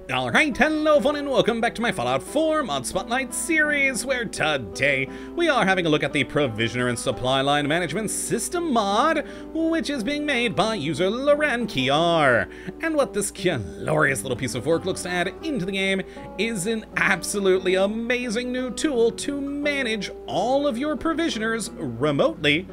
Alright, hello everyone and welcome back to my Fallout 4 Mod Spotlight series, where today we are having a look at the Provisioner and Supply Line Management System mod, which is being made by user Loren Kiar. And what this glorious little piece of work looks to add into the game is an absolutely amazing new tool to manage all of your Provisioners remotely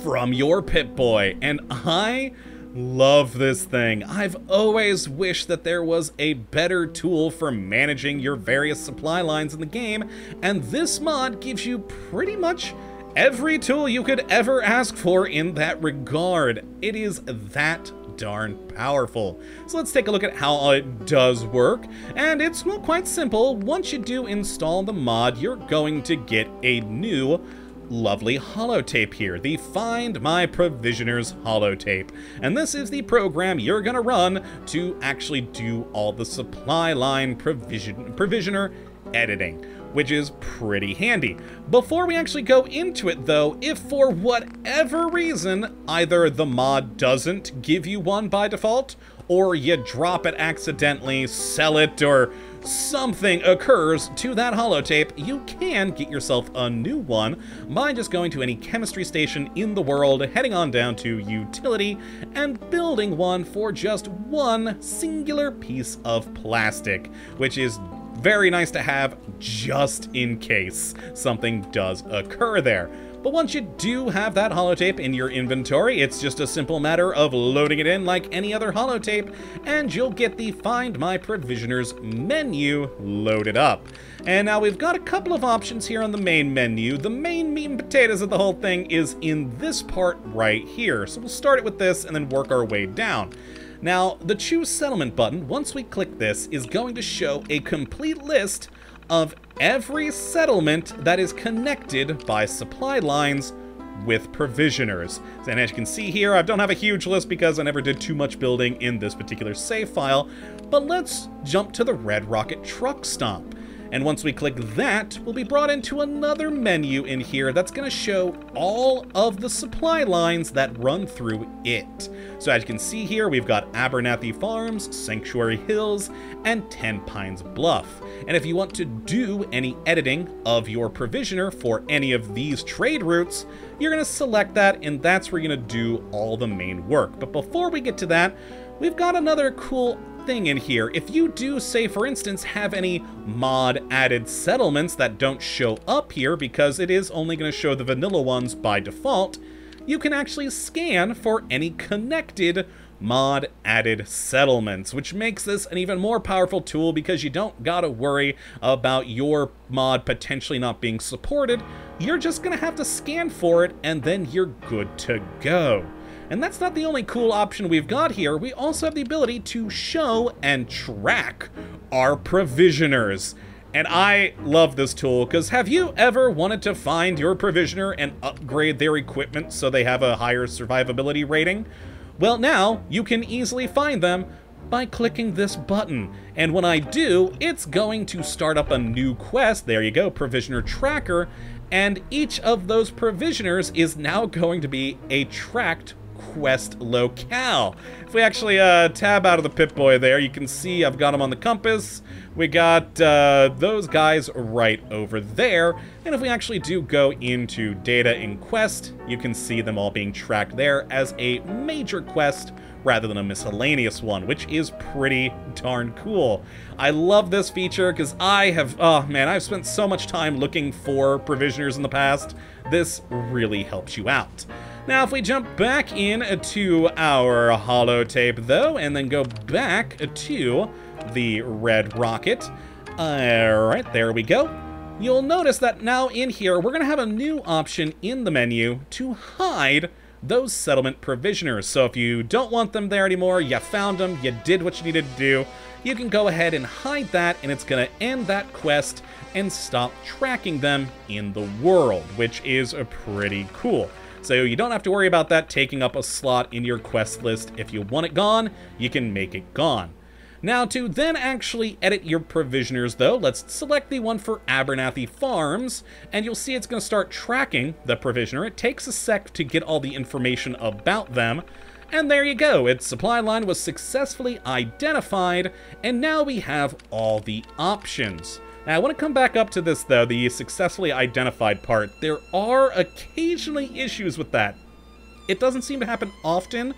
from your Pip-Boy. And I love this thing. I've always wished that there was a better tool for managing your various supply lines in the game, and this mod gives you pretty much every tool you could ever ask for in that regard. It is that darn powerful. So let's take a look at how it does work, and it's quite simple. Once you do install the mod, you're going to get a new lovely holotape here, the Find My Provisioners holotape. And this is the program you're gonna run to actually do all the supply line provisioner editing, which is pretty handy. Before we actually go into it though, if for whatever reason either the mod doesn't give you one by default, or you drop it accidentally, sell it, or something occurs to that holotape, you can get yourself a new one by just going to any chemistry station in the world, heading on down to utility, and building one for just one singular piece of plastic, which is very nice to have just in case something does occur there. But once you do have that holotape in your inventory, it's just a simple matter of loading it in like any other holotape, and you'll get the Find My Provisioners menu loaded up. And now we've got a couple of options here on the main menu. The main meat and potatoes of the whole thing is in this part right here. So we'll start it with this and then work our way down. Now, the Choose Settlement button, once we click this, is going to show a complete list of every settlement that is connected by supply lines with Provisioners. And as you can see here, I don't have a huge list because I never did too much building in this particular save file, but let's jump to the Red Rocket Truck Stop. And once we click that, we'll be brought into another menu in here that's going to show all of the supply lines that run through it. So as you can see here, we've got Abernathy Farms, Sanctuary Hills, and 10 Pines Bluff. And if you want to do any editing of your Provisioner for any of these trade routes, you're going to select that, and that's where you're going to do all the main work. But before we get to that, we've got another cool thing in here. If you do, say for instance, have any mod added settlements that don't show up here because it is only going to show the vanilla ones by default, you can actually scan for any connected mod added settlements, which makes this an even more powerful tool because you don't gotta worry about your mod potentially not being supported. You're just gonna have to scan for it and then you're good to go. And that's not the only cool option we've got here. We also have the ability to show and track our Provisioners. And I love this tool, because have you ever wanted to find your Provisioner and upgrade their equipment so they have a higher survivability rating? Well, now you can easily find them by clicking this button. And when I do, it's going to start up a new quest. There you go, Provisioner Tracker. And each of those Provisioners is now going to be a tracked quest locale. If we actually tab out of the Pip-Boy there, you can see I've got them on the compass. We got those guys right over there. And if we actually do go into data in quest, you can see them all being tracked there as a major quest rather than a miscellaneous one, which is pretty darn cool. I love this feature because I've spent so much time looking for Provisioners in the past. This really helps you out. Now, if we jump back into our holotape, though, and then go back to the Red Rocket, alright, there we go. You'll notice that now in here, we're going to have a new option in the menu to hide those settlement Provisioners. So if you don't want them there anymore, you found them, you did what you needed to do, you can go ahead and hide that, and it's going to end that quest and stop tracking them in the world, which is pretty cool. So you don't have to worry about that taking up a slot in your quest list. If you want it gone, you can make it gone. Now, to then actually edit your Provisioners, though, let's select the one for Abernathy Farms, and you'll see it's going to start tracking the Provisioner. It takes a sec to get all the information about them, And there you go, its supply line was successfully identified, and now we have all the options. Now, I want to come back up to this, though, the successfully identified part. There are occasionally issues with that. It doesn't seem to happen often,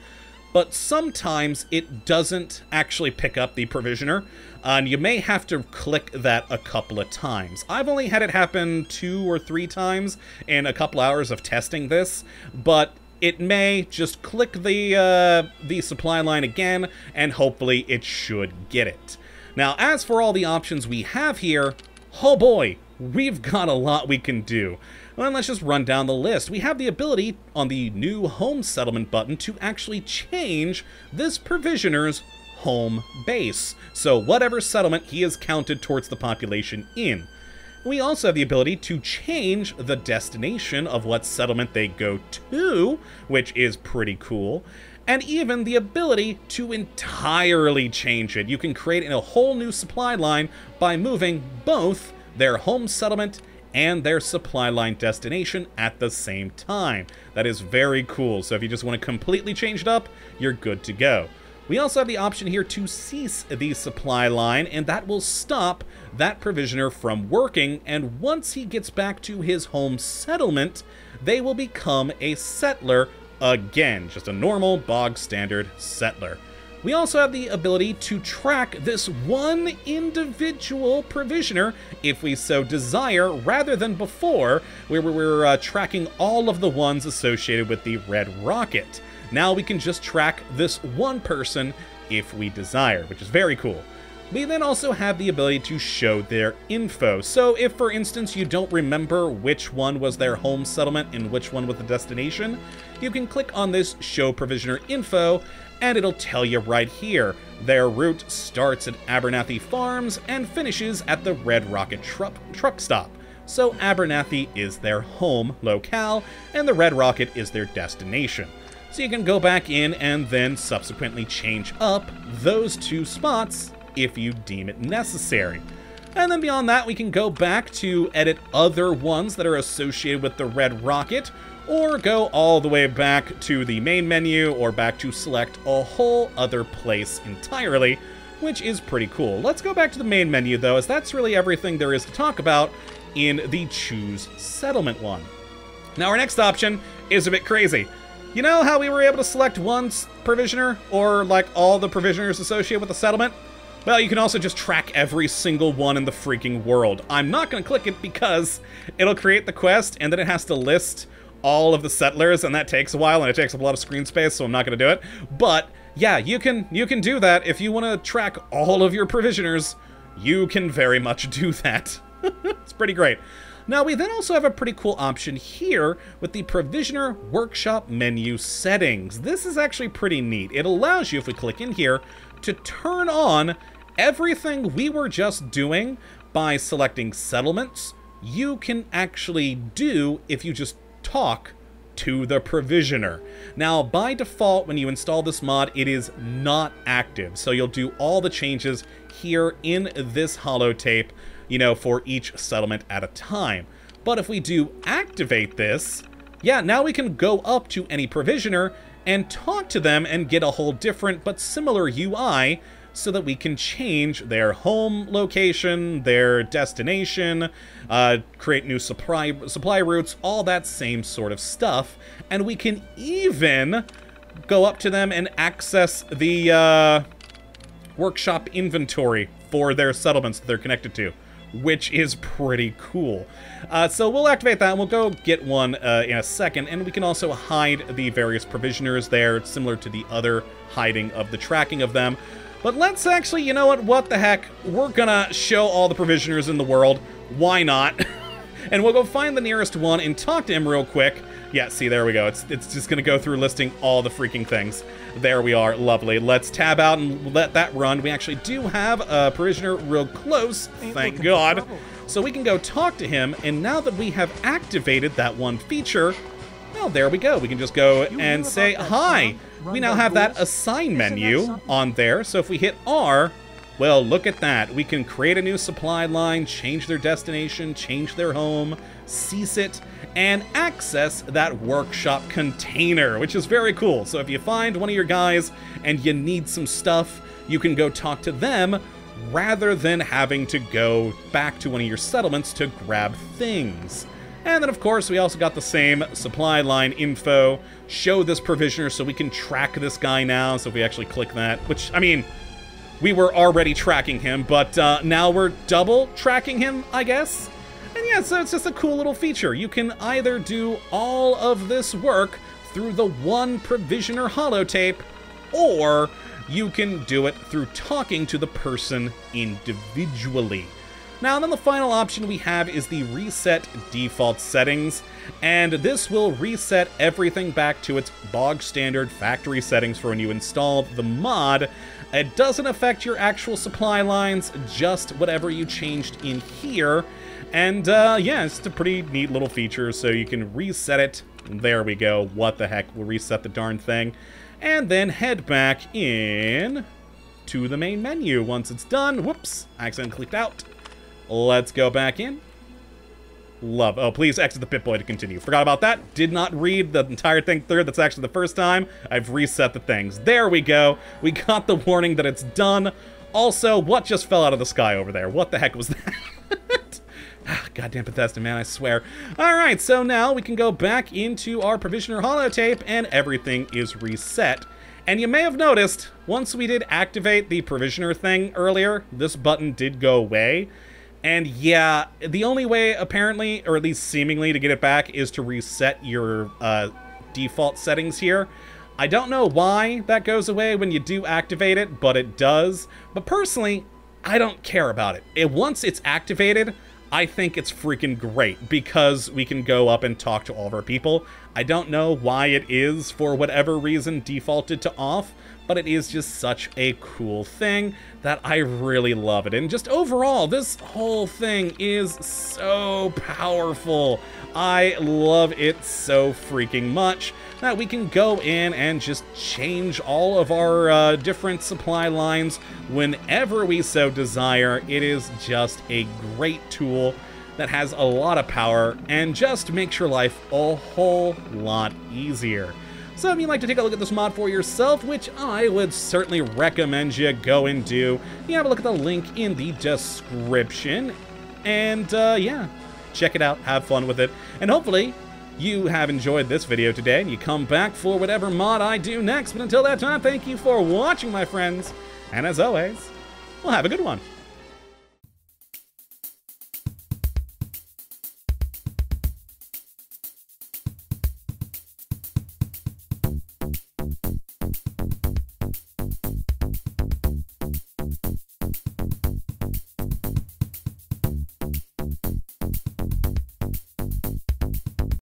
but sometimes it doesn't actually pick up the provisioner, and you may have to click that a couple of times. I've only had it happen 2 or 3 times in a couple hours of testing this, but it may just click the supply line again, and hopefully it should get it. Now, as for all the options we have here, oh boy, we've got a lot we can do. Well, let's just run down the list. We have the ability on the new home settlement button to actually change this provisioner's home base. So whatever settlement he is counted towards the population in. We also have the ability to change the destination of what settlement they go to, which is pretty cool. And even the ability to entirely change it. You can create a whole new supply line by moving both their home settlement and their supply line destination at the same time. That is very cool. So if you just want to completely change it up, you're good to go. We also have the option here to cease the supply line, and that will stop that provisioner from working, and once he gets back to his home settlement, they will become a settler again, just a normal bog standard settler. We also have the ability to track this one individual provisioner if we so desire, rather than before, where we were tracking all of the ones associated with the red rocket. Now we can just track this one person if we desire, which is very cool. We then also have the ability to show their info. So if, for instance, you don't remember which one was their home settlement and which one was the destination, you can click on this Show Provisioner Info, and it'll tell you right here. Their route starts at Abernathy Farms and finishes at the Red Rocket truck stop. So Abernathy is their home locale, and the Red Rocket is their destination. So you can go back in and then subsequently change up those 2 spots if you deem it necessary. And then beyond that, we can go back to edit other ones that are associated with the Red Rocket, or go all the way back to the main menu, or back to select a whole other place entirely, which is pretty cool. Let's go back to the main menu, though, as that's really everything there is to talk about in the Choose Settlement one. Now, our next option is a bit crazy. You know how we were able to select one provisioner, or like all the provisioners associated with the settlement? Well, you can also just track every single one in the freaking world. I'm not going to click it because it'll create the quest, and then it has to list all of the settlers, and that takes a while, and it takes up a lot of screen space, so I'm not going to do it. But yeah, you can do that. If you want to track all of your provisioners, you can very much do that. It's pretty great. Now, we then also have a pretty cool option here with the Provisioner Workshop menu settings. This is actually pretty neat. It allows you, if we click in here, to turn on everything we were just doing by selecting settlements. You can actually do if you just talk to the provisioner. Now, by default, when you install this mod, it is not active. So you'll do all the changes here in this holotape, you know, for each settlement at a time. But if we do activate this, yeah, now we can go up to any provisioner and talk to them and get a whole different but similar UI so that we can change their home location, their destination, create new supply routes, all that same sort of stuff. And we can even go up to them and access the workshop inventory for their settlements that they're connected to, which is pretty cool. So we'll activate that, and we'll go get one in a second, and we can also hide the various provisioners there, similar to the other hiding of the tracking of them. But let's actually, you know what the heck, we're gonna show all the provisioners in the world. Why not? And we'll go find the nearest one and talk to him real quick. Yeah, see, there we go. It's just gonna go through listing all the freaking things. There we are, lovely. Let's tab out and let that run. We actually do have a provisioner real close, thank God. So we can go talk to him, and now that we have activated that one feature, well, there we go. We can just go and say, hi. We now have that assign menu on there, so if we hit R, Well, look at that. We can create a new supply line, change their destination, change their home, cease it, and access that workshop container, which is very cool. So if you find one of your guys and you need some stuff, you can go talk to them rather than having to go back to one of your settlements to grab things. And then, of course, we also got the same supply line info. Show this provisioner so we can track this guy now. So if we actually click that, which, I mean, we were already tracking him, but now we're double tracking him, I guess. And yeah, so it's just a cool little feature. You can either do all of this work through the one provisioner holotape, or you can do it through talking to the person individually. Now, then the final option we have is the reset default settings, and this will reset everything back to its bog standard factory settings for when you install the mod. It doesn't affect your actual supply lines, just whatever you changed in here. And yeah, it's a pretty neat little feature, so you can reset it. There we go. What the heck? We'll reset the darn thing. And then head back in to the main menu. Once it's done, whoops, I accidentally clicked out. Let's go back in. Love. Oh, please exit the Pip-Boy to continue. Forgot about that. Did not read the entire thing through. That's actually the first time I've reset the things. There we go. We got the warning that it's done. Also, what just fell out of the sky over there? What the heck was that? Goddamn Bethesda, man, I swear. Alright, so now we can go back into our provisioner holotape and everything is reset. And you may have noticed, once we did activate the provisioner thing earlier, this button did go away. And yeah, the only way, apparently, or at least seemingly, to get it back is to reset your default settings here. I don't know why that goes away when you do activate it, but it does. But personally, I don't care about it. Once it's activated, I think it's freaking great because we can go up and talk to all of our people. I don't know why it is, for whatever reason, defaulted to off, but it is just such a cool thing that I really love it. And just overall, this whole thing is so powerful. I love it so freaking much that we can go in and just change all of our different supply lines whenever we so desire. It is just a great tool that has a lot of power and just makes your life a whole lot easier. So if you'd like to take a look at this mod for yourself, which I would certainly recommend you go and do, you have a look at the link in the description. And yeah, check it out, have fun with it, and hopefully you have enjoyed this video today and you come back for whatever mod I do next. But until that time, thank you for watching, my friends, and as always, we'll have a good one.